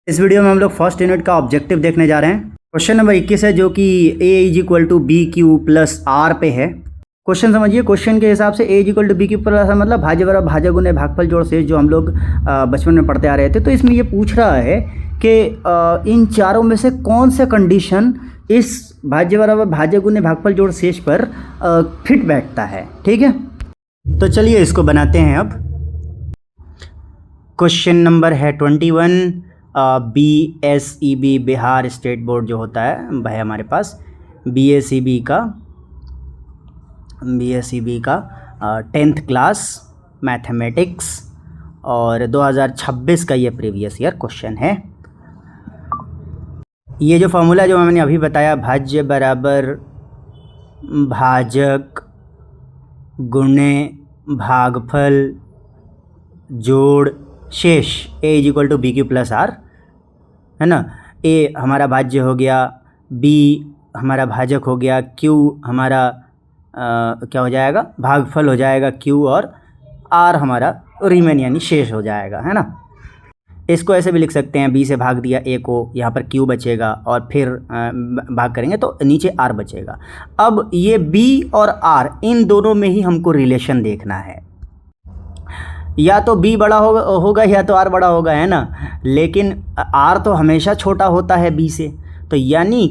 इस वीडियो में हम लोग फर्स्ट यूनिट का ऑब्जेक्टिव देखने जा रहे हैं। क्वेश्चन नंबर 21 है जो कि a = bq + r पे है। क्वेश्चन समझिए। क्वेश्चन के हिसाब से a = bq + r मतलब भाज्य बराबर भाजक गुणे भागफल जोड़ शेष, जो हम लोग बचपन में पढ़ते आ रहे थे। तो इसमें ये पूछ रहा है कि इन चारों में से कौन सा कंडीशन इस भाज्य बराबर भाजक गुणे भागफल जोड़ शेष पर फिट बैठता है। ठीक है, तो चलिए इसको बनाते हैं। अब क्वेश्चन नंबर है 21। BSEB बिहार स्टेट बोर्ड जो होता है भाई हमारे पास BSEB का 10th क्लास मैथमेटिक्स और 2026 का ये प्रीवियस ईयर क्वेश्चन है। ये जो फॉर्मूला जो मैंने अभी बताया, भाज्य बराबर भाजक गुणे भागफल जोड़ शेष a = bq + r है ना। a हमारा भाज्य हो गया, b हमारा भाजक हो गया, q हमारा क्या हो जाएगा, भागफल हो जाएगा q, और r हमारा रिमेन यानी शेष हो जाएगा, है ना। इसको ऐसे भी लिख सकते हैं, b से भाग दिया a को, यहाँ पर q बचेगा और फिर भाग करेंगे तो नीचे r बचेगा। अब ये b और r इन दोनों में ही हमको रिलेशन देखना है। या तो b बड़ा होगा या तो r बड़ा होगा, है ना। लेकिन r तो हमेशा छोटा होता है b से। तो यानी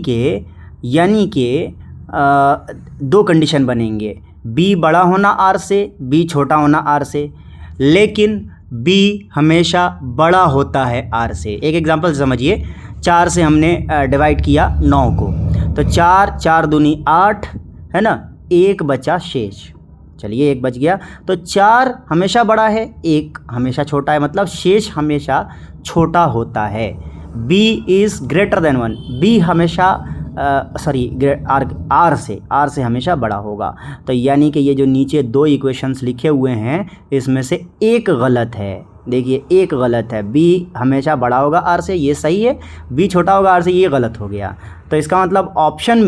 कि दो कंडीशन बनेंगे, b बड़ा होना r से, b छोटा होना r से। लेकिन b हमेशा बड़ा होता है r से। एक एग्जांपल समझिए, 4 से हमने डिवाइड किया 9 को, तो 4 4 दूनी 8 है ना, 1 बचा शेष। चलिए 1 बच गया, तो 4 हमेशा बड़ा है, 1 हमेशा छोटा है, मतलब शेष हमेशा छोटा होता है। b is greater than 1, b हमेशा r से हमेशा बड़ा होगा। तो यानी कि ये जो नीचे दो इक्वेशंस लिखे हुए हैं इसमें से एक गलत है। देखिए एक गलत है, b हमेशा बड़ा होगा r से, ये सही है, b छोटा होगा r से, ये गलत हो गया। तो इसका मतलब ऑप्शन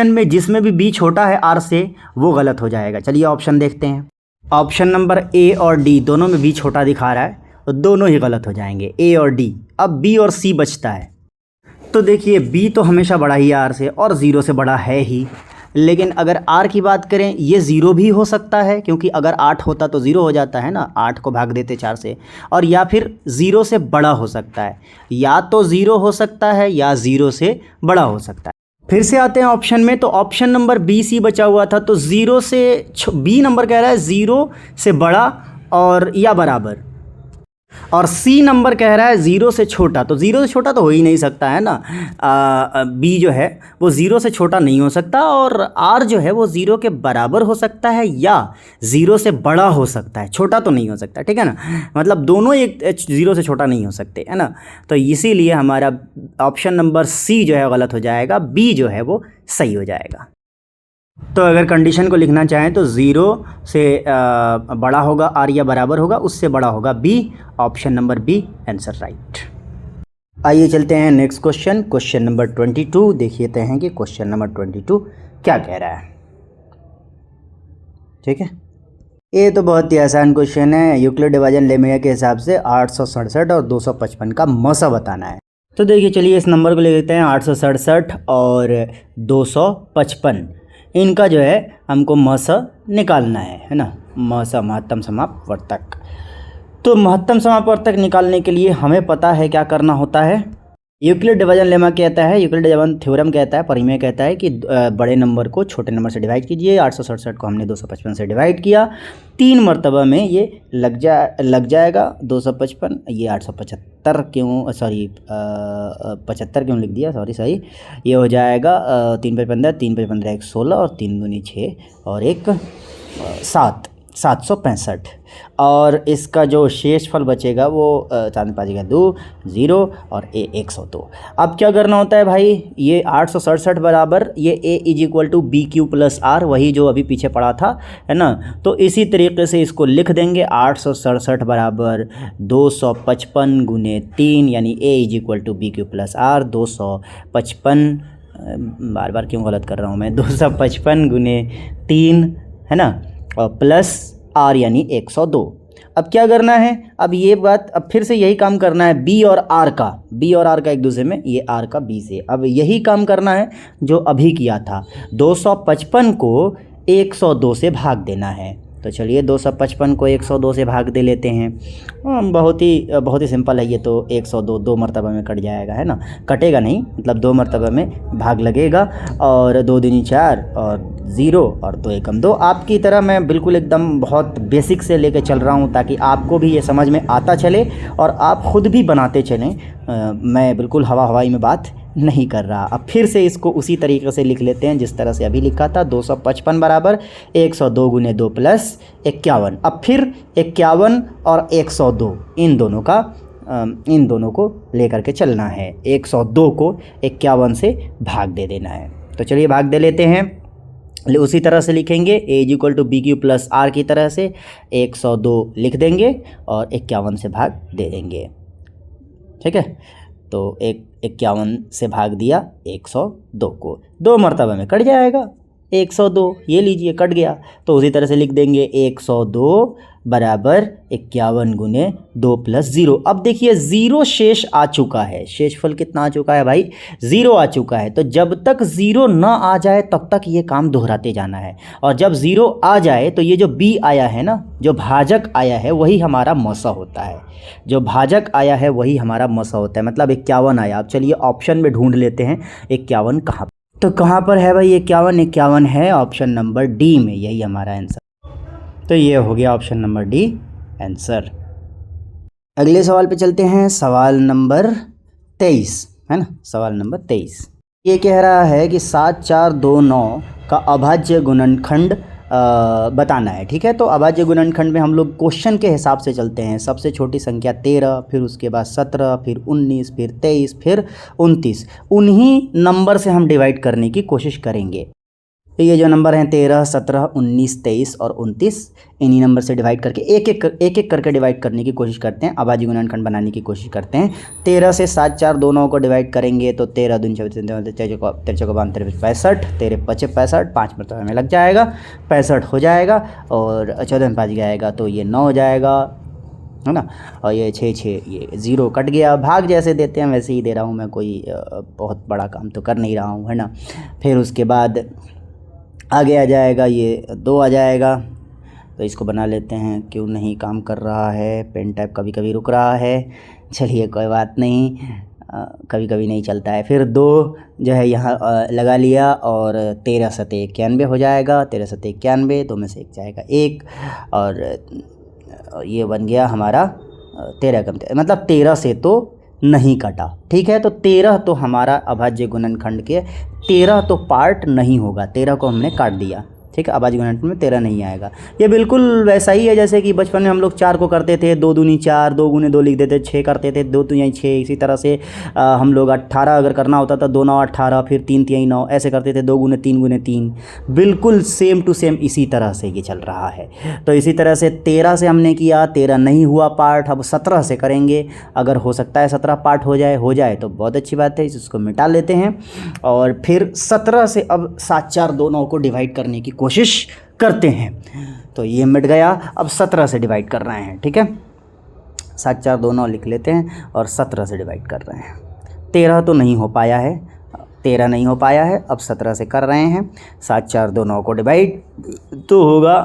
में जिसमें भी b छोटा है r से वो गलत हो जाएगा। चलिए ऑप्शन देखते हैं। ऑप्शन नंबर a और d दोनों में b छोटा दिखा रहा है, तो दोनों ही गलत हो जाएंगे, a और d। अब b और c बचता है। तो देखिए b तो हमेशा बड़ा ही है r से और 0 से बड़ा है ही। लेकिन अगर r की बात करें, ये 0 भी हो सकता है, क्योंकि अगर 8 होता तो 0 हो जाता है ना, 8 को भाग देते 4 से। और या फिर 0 से बड़ा हो सकता है, या तो 0 हो सकता है या 0 से बड़ा हो सकता है। फिर से आते हैं ऑप्शन में, तो ऑप्शन नंबर बी सी बचा हुआ था, तो 0 से बी नंबर कह रहा है 0 से बड़ा और या बराबर, और सी नंबर कह रहा है 0 से छोटा। तो 0 से छोटा तो हो ही नहीं सकता है ना, बी जो है वो 0 से छोटा नहीं हो सकता, और आर जो है वो 0 के बराबर हो सकता है या 0 से बड़ा हो सकता है, छोटा तो नहीं हो सकता, ठीक है ना। मतलब दोनों एक 0 से छोटा नहीं हो सकते, है ना। तो इसीलिए हमारा ऑप्शन नंबर सी जो है गलत हो जाएगा, बी जो है वो सही हो जाएगा। तो अगर कंडीशन को लिखना चाहें तो 0 से बड़ा होगा r या बराबर होगा, उससे बड़ा होगा b। Option number B answer right. आइए चलते हैं नेक्स्ट क्वेश्चन, क्वेश्चन नंबर 22। देखिए हैं कि क्वेश्चन नंबर 22 क्या कह रहा है। ठीक है, ये तो बहुत ही आसान क्वेश्चन है। यूक्लिड डिवीजन लेमेया के हिसाब से 867 और 255 का मसा बताना है। तो देखिए चलिए इस नंबर को ले लेते हैं, 867 और 255, इनका जो है हमको मस निकालना है ना, मस महत्तम समापवर्तक। तो महत्तम समापवर्तक निकालने के लिए हमें पता है क्या करना होता है। यूक्लिड डिवीजन लेमा कहता है, यूक्लिड डिवीजन थ्योरम कहता है, परिमेय कहता है कि बड़े नंबर को छोटे नंबर से डिवाइड कीजिए। 867 को हमने 255 से डिवाइड किया, 3 मरतबा में ये लग जाएगा 255। ये 875 क्यों, सॉरी 75 क्यों लिख दिया, सॉरी ये हो जाएगा 3 × 15, 3 × 15 1 16 और 3 दूनी 6 और 1 7, 765। और इसका जो शेष फल बचेगा वो 4 5 2 0 और a 102। अब क्या करना होता है भाई, ये 867 बराबर ये a = bq + r, वही जो अभी पीछे पढ़ा था, है ना। तो इसी तरीके से इसको लिख देंगे, 867 बराबर 255 × 3, यानी a = bq + r। 255 बार बार क्यों गलत कर रहा हूँ मैं, 255 × 3 है ना, और प्लस r यानी 102। अब क्या करना है, अब ये बात, अब फिर से यही काम करना है बी और आर का एक दूसरे में, ये आर का बी से, अब यही काम करना है जो अभी किया था। 255 को 102 से भाग देना है। तो चलिए 255 को 102 से भाग दे लेते हैं। बहुत ही सिंपल है ये तो। 102 दो मरतबा में कट जाएगा, है ना, कटेगा नहीं, मतलब दो मरतबा में भाग लगेगा। और 2 दूनी 4 और 0 और 2 एकम 2। आपकी तरह मैं बिल्कुल एकदम बहुत बेसिक से लेके चल रहा हूँ ताकि आपको भी ये समझ में आता चले और आप ख़ुद भी बनाते चलें। मैं बिल्कुल हवाई में बात नहीं कर रहा। अब फिर से इसको उसी तरीके से लिख लेते हैं जिस तरह से अभी लिखा था। 255 बराबर 102 गुने 2 प्लस 51। अब फिर 51 और 102 इन दोनों को लेकर के चलना है। 102 को 51 से भाग दे देना है। तो चलिए भाग दे लेते हैं। उसी तरह से लिखेंगे a = BQ + R की तरह से 102 लिख देंगे और 51 से भाग दे देंगे। ठीक है, तो 51 से भाग दिया 102 को, 2 मरतबा में कट जाएगा 102। ये लीजिए कट गया। तो उसी तरह से लिख देंगे 102 बराबर 51 गुने 2 + 0। अब देखिए 0 शेष आ चुका है। शेषफल कितना आ चुका है भाई? 0 आ चुका है। तो जब तक 0 ना आ जाए तब तक ये काम दोहराते जाना है। और जब 0 आ जाए तो ये जो b आया है ना, जो भाजक आया है वही हमारा मौसा होता है। जो भाजक आया है वही हमारा मौसा होता है, मतलब 51 आया। अब चलिए ऑप्शन में ढूंढ लेते हैं 51 कहाँ। तो कहाँ पर है भाई 51 है ऑप्शन नंबर डी में, यही हमारा आंसर। तो ये हो गया ऑप्शन नंबर डी आंसर। अगले सवाल पे चलते हैं, सवाल नंबर 23, है ना, सवाल नंबर 23। ये कह रहा है कि 7429 का अभाज्य गुणनखंड बताना है। ठीक है, तो अभाज्य गुणनखंड में हम लोग क्वेश्चन के हिसाब से चलते हैं। सबसे छोटी संख्या 13, फिर उसके बाद 17, फिर 19, फिर 23, फिर 29। उन्हीं नंबर से हम डिवाइड करने की कोशिश करेंगे। तो ये जो नंबर हैं 13, 17, 19, 23 और 29, इन्हीं नंबर से डिवाइड करके एक एक करके डिवाइड करने की कोशिश करते हैं, अभाज्य गुणनखंड बनाने की कोशिश करते हैं। 13 से 7429 को डिवाइड करेंगे तो 13 दूनी 24, 13 65, 13 5 65, 5 मरतबा में लग जाएगा, 65 हो जाएगा। और 14 में 5 जाएगा तो ये 9 हो जाएगा, है ना। और ये 6 ये 0 कट गया। भाग जैसे देते हैं वैसे ही दे रहा हूँ मैं, कोई बहुत बड़ा काम तो कर नहीं रहा हूँ, है ना। फिर उसके बाद आगे आ जाएगा ये 2 आ जाएगा। तो इसको बना लेते हैं, क्यों नहीं काम कर रहा है, पेन टाइप कभी कभी रुक रहा है। चलिए कोई बात नहीं, कभी कभी नहीं चलता है। फिर 2 जो है यहाँ लगा लिया और 13 × 7 = 91 हो जाएगा। 13 × 7 = 91, 2 में से 1 जाएगा 1 और ये बन गया हमारा 13 कम, मतलब 13 से तो नहीं कटा। ठीक है, तो 13 तो हमारा अभाज्य गुणनखंड के 13 तो पार्ट नहीं होगा, 13 को हमने काट दिया। ठीक है, अभाज्य गुणनखंड में 13 नहीं आएगा। ये बिल्कुल वैसा ही है जैसे कि बचपन में हम लोग 4 को करते थे 2 दूनी 4, 2 गुने 2 लिख देते, 6 करते थे 2 तिहाई 6। इसी तरह से हम लोग 18 अगर करना होता था 2 9 18, फिर 3 तिहाई 9, ऐसे करते थे 2 गुने 3 गुने 3। बिल्कुल सेम टू सेम इसी तरह से ये चल रहा है। तो इसी तरह से 13 से हमने किया, 13 नहीं हुआ पार्ट, अब 17 से करेंगे। अगर हो सकता है 17 पार्ट हो जाए तो बहुत अच्छी बात है, इसको मिटा लेते हैं। और फिर 17 से अब 7429 को डिवाइड करने की कोशिश करते हैं। तो ये मिट गया, अब 17 से डिवाइड कर रहे हैं। ठीक है, 7429 लिख लेते हैं और 17 से डिवाइड कर रहे हैं। 13 तो नहीं हो पाया है, 13 नहीं हो पाया है, अब 17 से कर रहे हैं। 7429 को डिवाइड तो होगा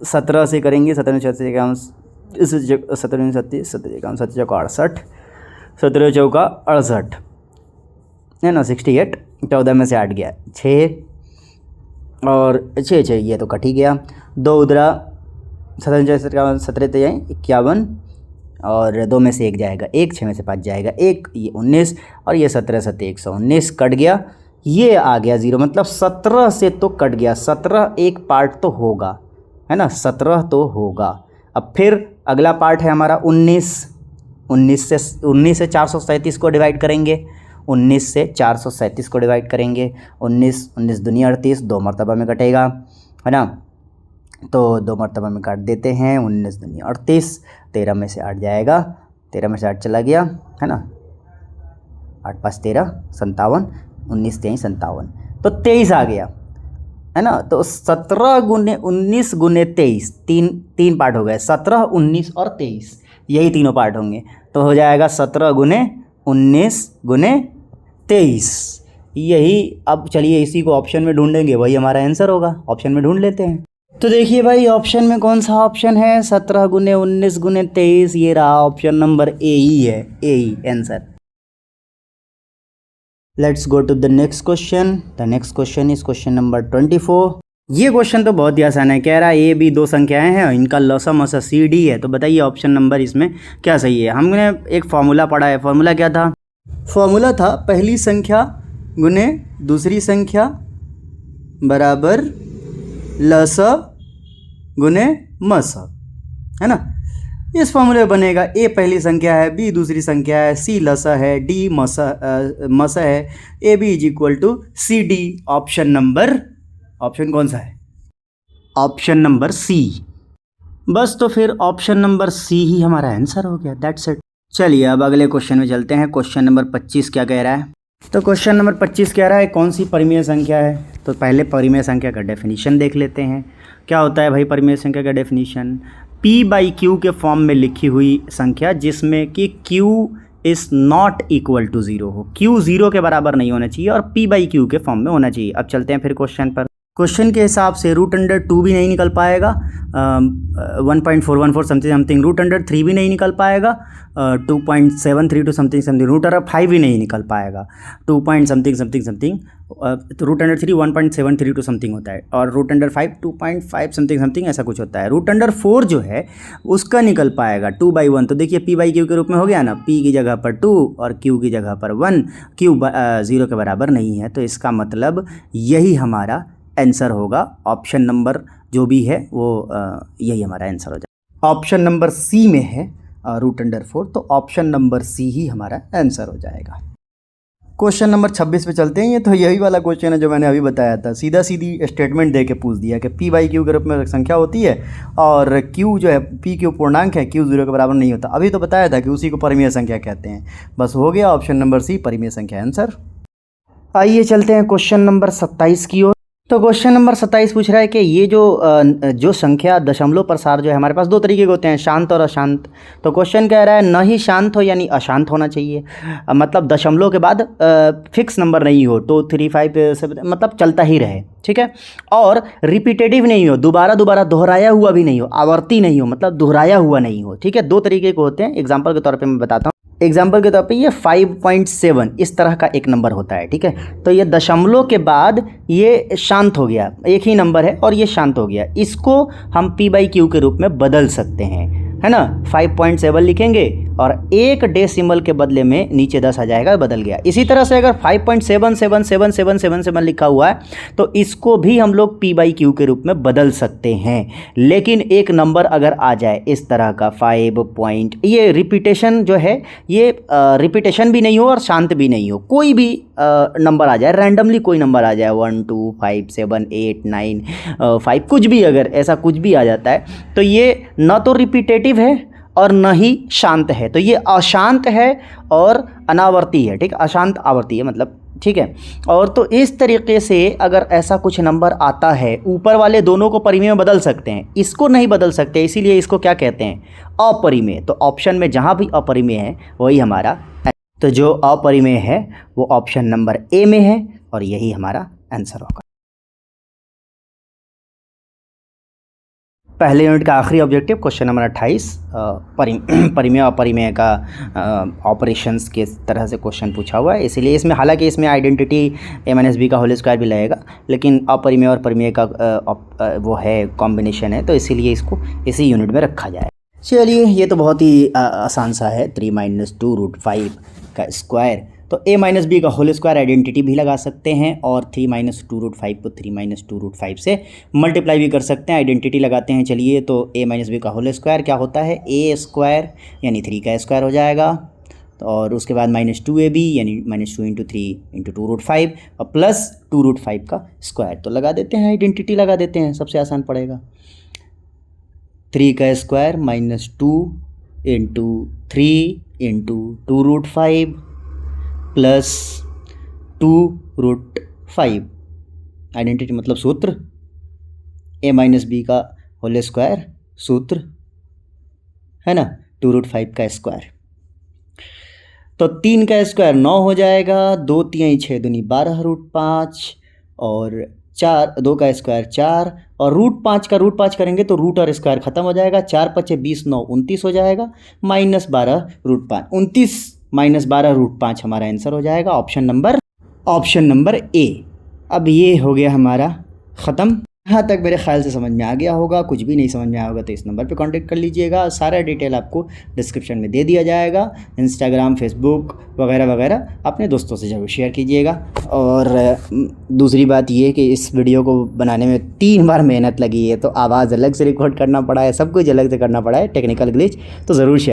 17 से करेंगे, 17 × 7 = 17 17 37 17 7 चौका 68, 17 चौका 68 है ना, 68। 14 में से 8 गया 6 और 6 ये तो कट ही गया। 2 उधरा 17 17 51 और 2 में से 1 जाएगा 1, 6 में से 5 जाएगा 1, ये 19 और ये 17 7 119 कट गया। ये आ गया 0, मतलब 17 से तो कट गया। 17 एक पार्ट तो होगा, है ना, 17 तो होगा। अब फिर अगला पार्ट है हमारा 19 से 437 को डिवाइड करेंगे। 19 से 437 को डिवाइड करेंगे। 19 दूनी 38, 2 मरतबा में कटेगा, है ना। तो 2 मरतबा में काट देते हैं। 19 दूनी 38, 13 में से 8 जाएगा, 13 में से 8 चला गया, है ना। 8 5 13 57, 19 23 57, तो 23 आ गया। है ना। तो 17 गुने 19 गुने 23, तीन तीन पार्ट हो गए, 17, 19 और 23, यही तीनों पार्ट होंगे। तो हो जाएगा 17 गुने 19 गुने 23, यही। अब चलिए इसी को ऑप्शन में ढूंढेंगे, वही हमारा आंसर होगा। ऑप्शन में ढूंढ लेते हैं। तो देखिए भाई ऑप्शन में कौन सा ऑप्शन है, 17 गुने 19 गुने 23, ये रहा ऑप्शन नंबर ए ही है, ए ही answer. Let's go to the next question. The next question is question number 24। ये क्वेश्चन तो बहुत ही आसान है। कह रहा है ए बी दो संख्याएं हैं, इनका लसम मसा सी डी है। तो बताइए ऑप्शन नंबर इसमें क्या सही है। हमने एक फॉर्मूला पढ़ा है। फॉर्मूला क्या था? फॉर्मूला था पहली संख्या गुने दूसरी संख्या बराबर लस गुने मस, है ना। इस फॉर्मूले में बनेगा ए पहली संख्या है, बी दूसरी संख्या है, सी लस है, डी मस है, A B is equal to C D. Option कौन सा है? Option number C. बस तो फिर ऑप्शन नंबर सी ही हमारा आंसर हो गया, दैट्स इट। चलिए अब अगले क्वेश्चन में चलते हैं। क्वेश्चन नंबर 25 क्या कह रहा है? तो क्वेश्चन नंबर 25 कह रहा है कौन सी परिमेय संख्या है। तो पहले परिमेय संख्या का डेफिनेशन देख लेते हैं। क्या होता है भाई परिमेय संख्या का डेफिनेशन? P बाई क्यू के फॉर्म में लिखी हुई संख्या जिसमें कि Q is not equal to zero हो। Q ज़ीरो के बराबर नहीं होना चाहिए और P बाई क्यू के फॉर्म में होना चाहिए। अब चलते हैं फिर क्वेश्चन पर। क्वेश्चन के हिसाब से √2 भी नहीं निकल पाएगा, 1.414 समथिंग, √3 भी नहीं निकल पाएगा, 2.732 समथिंग, √5 भी नहीं निकल पाएगा, 2 पॉइंट समथिंग, तो √3 1.732 समथिंग होता है, और √5 2.5 समथिंग ऐसा कुछ होता है। √4 जो है उसका निकल पाएगा 2/1। तो देखिए P बाई क्यू के रूप में हो गया ना, P की जगह पर 2 और Q की जगह पर 1, Q 0 के बराबर नहीं है। तो इसका मतलब यही हमारा आंसर होगा। ऑप्शन नंबर जो भी है वो यही हमारा आंसर हो जाएगा। ऑप्शन नंबर सी में है √4, तो ऑप्शन नंबर सी ही हमारा आंसर हो जाएगा। क्वेश्चन नंबर 26 पे चलते हैं। ये तो यही वाला क्वेश्चन है जो मैंने अभी बताया था। सीधा सीधी स्टेटमेंट दे के पूछ दिया कि P बाई क्यू के रूप में संख्या होती है और Q जो है P क्यू पूर्णांक है, Q 0 के बराबर नहीं होता। अभी तो बताया था कि उसी को परिमेय संख्या कहते हैं। बस हो गया ऑप्शन नंबर सी परिमेय संख्या आंसर। आइए चलते हैं क्वेश्चन नंबर 27 की ओर। तो क्वेश्चन नंबर 27 पूछ रहा है कि ये जो संख्या दशमलव प्रसार जो है हमारे पास दो तरीके के होते हैं, शांत और अशांत। तो क्वेश्चन कह रहा है न ही शांत हो यानी अशांत होना चाहिए, मतलब दशमलव के बाद फिक्स नंबर नहीं हो, 2 3 5 7, मतलब चलता ही रहे, ठीक है। और रिपीटेटिव नहीं हो, दोबारा दोहराया हुआ भी नहीं हो, आवर्ती नहीं हो, मतलब दोहराया हुआ नहीं हो, ठीक है। दो तरीके के होते हैं। एग्जाम्पल के तौर पर मैं बताता हूँ। एग्जाम्पल के तौर पे ये 5.7 इस तरह का एक नंबर होता है, ठीक है। तो ये दशमलव के बाद ये शांत हो गया, एक ही नंबर है और ये शांत हो गया, इसको हम P बाई क्यू के रूप में बदल सकते हैं, है ना। 5.7 लिखेंगे और एक डेसिमल के बदले में नीचे 10 आ जाएगा, बदल गया। इसी तरह से अगर 5.7777777 लिखा हुआ है तो इसको भी हम लोग P बाई क्यू के रूप में बदल सकते हैं। लेकिन एक नंबर अगर आ जाए इस तरह का 5 ये रिपीटेशन जो है, ये रिपीटेशन भी नहीं हो और शांत भी नहीं हो, कोई भी नंबर आ जाए, रैंडमली कोई नंबर आ जाए, 1 2 5 7 8 9 5, कुछ भी, अगर ऐसा कुछ भी आ जाता है तो ये न तो रिपीटेटिव है और न ही शांत है। तो ये अशांत है और अनावर्ती है, ठीक है। अशांत आवर्ती है मतलब, ठीक है। और तो इस तरीके से अगर ऐसा कुछ नंबर आता है, ऊपर वाले दोनों को परिमेय में बदल सकते हैं, इसको नहीं बदल सकते, इसीलिए इसको क्या कहते हैं? अपरिमेय। तो ऑप्शन में जहाँ भी अपरिमेय है वही हमारा, तो जो अपरिमेय है वो ऑप्शन नंबर ए में है और यही हमारा आंसर होगा। पहले यूनिट का आखिरी ऑब्जेक्टिव क्वेश्चन नंबर 28, परिमेय अपरिमेय का ऑपरेशंस के तरह से क्वेश्चन पूछा हुआ है। इसीलिए इसमें, हालांकि इसमें आइडेंटिटी a-b का होल स्क्वायर भी लगेगा, लेकिन अपरिमेय और परिमेय का वो है कॉम्बिनेशन है, तो इसीलिए इसको इसी यूनिट में रखा जाए। चलिए ये तो बहुत ही आसान सा है, 3 - 2 √5 का स्क्वायर। तो a-b का होल स्क्वायर आइडेंटिटी भी लगा सकते हैं और 3 - 2 √5 को 3 - 2 √5 से मल्टीप्लाई भी कर सकते हैं। आइडेंटिटी लगाते हैं। चलिए तो a-b का होल स्क्वायर क्या होता है? a स्क्वायर यानी 3 का स्क्वायर हो जाएगा, और उसके बाद -2ab यानी -2 × 3 × 2 √5 और प्लस 2 √5 का स्क्वायर। तो लगा देते हैं, आइडेंटिटी लगा देते हैं, सबसे आसान पड़ेगा। 3 का स्क्वायर -2 × 3 × 2 √5 प्लस 2 √5 आइडेंटिटी मतलब सूत्र, a माइनस बी का होल स्क्वायर सूत्र है ना, 2√5 का स्क्वायर। तो 3 का स्क्वायर 9 हो जाएगा, 2 3 6 दूनी 12√5 और 4 2 का स्क्वायर 4 और √5 का √5 करेंगे तो रूट और स्क्वायर खत्म हो जाएगा, 4 5 20 9 29 हो जाएगा, -12√5 29 -12√5 हमारा आंसर हो जाएगा ऑप्शन नंबर ए। अब ये हो गया हमारा ख़त्म। यहाँ तक मेरे ख्याल से समझ में आ गया होगा। कुछ भी नहीं समझ में आया होगा तो इस नंबर पे कांटेक्ट कर लीजिएगा। सारा डिटेल आपको डिस्क्रिप्शन में दे दिया जाएगा। इंस्टाग्राम, फेसबुक वगैरह वगैरह अपने दोस्तों से ज़रूर शेयर कीजिएगा। और दूसरी बात ये कि इस वीडियो को बनाने में 3 बार मेहनत लगी है, तो आवाज़ अलग से रिकॉर्ड करना पड़ा है, सब कुछ अलग से करना पड़ा है, टेक्निकल ग्लिच, तो ज़रूर शेयर